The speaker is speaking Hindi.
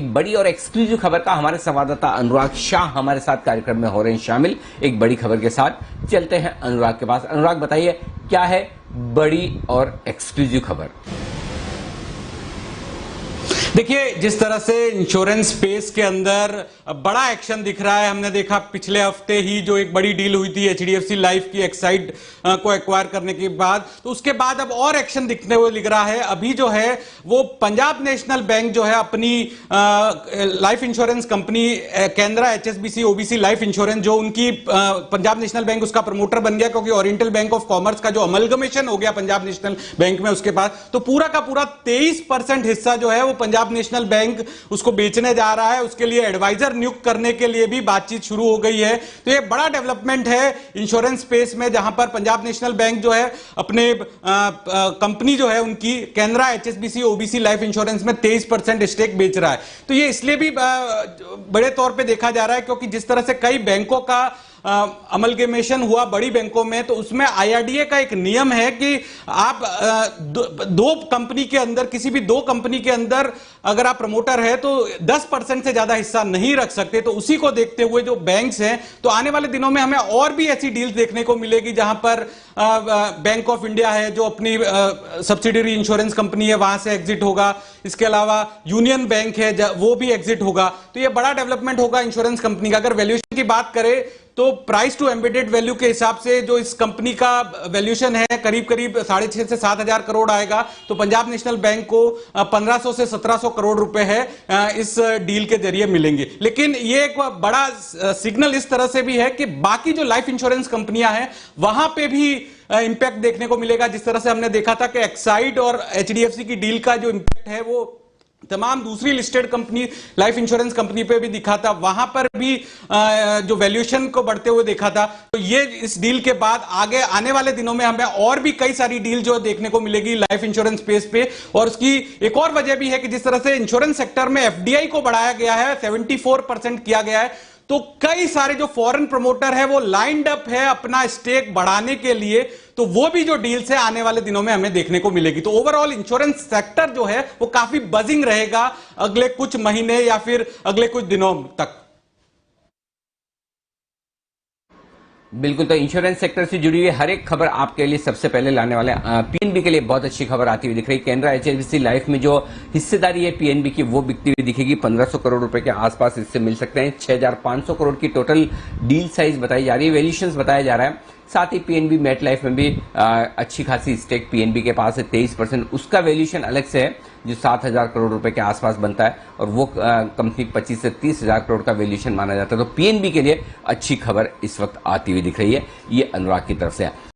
एक बड़ी और एक्सक्लूसिव खबर का हमारे संवाददाता अनुराग शाह हमारे साथ कार्यक्रम में हो रहे हैं शामिल। एक बड़ी खबर के साथ चलते हैं अनुराग के पास। अनुराग, बताइए क्या है बड़ी और एक्सक्लूसिव खबर? देखिए, जिस तरह से इंश्योरेंस स्पेस के अंदर बड़ा एक्शन दिख रहा है, हमने देखा पिछले हफ्ते ही जो एक बड़ी डील हुई थी एचडीएफसी लाइफ की एक्साइड को एक्वायर करने के बाद, तो उसके बाद अब और एक्शन दिखने हुए दिख रहा है। अभी जो है वो पंजाब नेशनल बैंक जो है अपनी life insurance company Canara HSBC OBC life insurance, जो उनकी पंजाब नेशनल बैंक उसका प्रमोटर बन गया, क्योंकि ओरिएंटल बैंक ऑफ कॉमर्स का जो अमलगमेशन हो गया पंजाब नेशनल बैंक में उसके पास, तो पूरा का पूरा 23% हिस्सा जो है वो पंजाब नेशनल बैंक उसको बेचने जा रहा है। उसके लिए एडवाइजर नियुक्त करने के लिए भी बातचीत शुरू हो गई है। तो ये बड़ा डेवलपमेंट है इंश्योरेंस स्पेस में, जहां पर पंजाब नेशनल बैंक जो है अपने कंपनी जो है उनकी Canara HSBC OBC life insurance में 23% स्टेक बेच रहा है। तो ये इसलिए भी बड़े तौर पे देखा जा रहा है क्योंकि जिस तरह से कई बैंकों का अमलगमेशन हुआ बड़ी बैंकों में, तो उसमें आईआरडीए का एक नियम है कि आप दो कंपनी के अंदर, किसी भी दो कंपनी के अंदर अगर आप प्रमोटर है तो 10% से ज्यादा हिस्सा नहीं रख सकते। तो उसी को देखते हुए जो बैंक्स हैं, तो आने वाले दिनों में हमें और भी ऐसी डील्स देखने को मिलेगी जहां पर बैंक ऑफ इंडिया है जो अपनी सब्सिडियरी इंश्योरेंस कंपनी है वहां से एग्जिट होगा। इसके अलावा यूनियन बैंक है वो भी एग्जिट होगा। तो ये बड़ा डेवलपमेंट होगा इंश्योरेंस कंपनी का। अगर वैल्यूएशन की बात करें तो प्राइस टू एम्बेडेड वैल्यू के हिसाब से जो इस कंपनी का वैल्यूएशन है करीब करीब 6.5 से 7 हजार करोड़ आएगा। तो पंजाब नेशनल बैंक को 1500 से 1700 करोड़ रुपए है इस डील के जरिए मिलेंगे। लेकिन ये एक बड़ा सिग्नल इस तरह से भी है कि बाकी जो लाइफ इंश्योरेंस कंपनियां हैं वहां पे भी इंपैक्ट देखने को मिलेगा। जिस तरह से हमने देखा था कि एक्साइड और एचडीएफसी की डील का जो इंपैक्ट है वो तमाम दूसरी listed company life insurance company पे भी दिखा था, वहां पर भी जो वैल्यूएशन को बढ़ते हुए देखा था। तो ये इस डील के बाद आगे आने वाले दिनों में हमें और भी कई सारी डील जो देखने को मिलेगी लाइफ इंश्योरेंस स्पेस पे। और उसकी एक और वजह भी है कि जिस तरह से इंश्योरेंस सेक्टर में एफडीआई को बढ़ाया गया है, 74% किया गया है, तो कई सारे जो फॉरेन प्रमोटर है वो लाइंड अप है अपना स्टेक बढ़ाने के लिए। तो वो भी जो डील्स है आने वाले दिनों में हमें देखने को मिलेगी। तो ओवरऑल इंश्योरेंस सेक्टर जो है वो काफी बजिंग रहेगा अगले कुछ महीने या फिर अगले कुछ दिनों तक। बिल्कुल, तो इंश्योरेंस सेक्टर से जुड़ी हुई हर एक खबर आपके लिए सबसे पहले लाने वाले पीएनबी के लिए बहुत अच्छी खबर आती हुई दिख रही है। केनरा एचएसबीसी लाइफ में जो हिस्सेदारी है पीएनबी की वो बिकती हुई दिखेगी। 1500 करोड़ रुपए के आसपास इससे मिल सकते हैं। 6500 करोड़ की टोटल डील साइज बताई जा रही है, वैल्यूएशंस बताया जा रहा है। साथ ही पीएनबी मेट लाइफ में भी अच्छी खासी स्टेक पीएनबी के पास है 23%। उसका वैल्यूएशन अलग से है जो 7000 करोड़ रुपए के आसपास बनता है और वो कंपनी 25 से 30 हजार करोड़ का वैल्यूएशन माना जाता है। तो पीएनबी के लिए अच्छी खबर इस वक्त आती हुई दिख रही है। ये अनुराग की तरफ से है।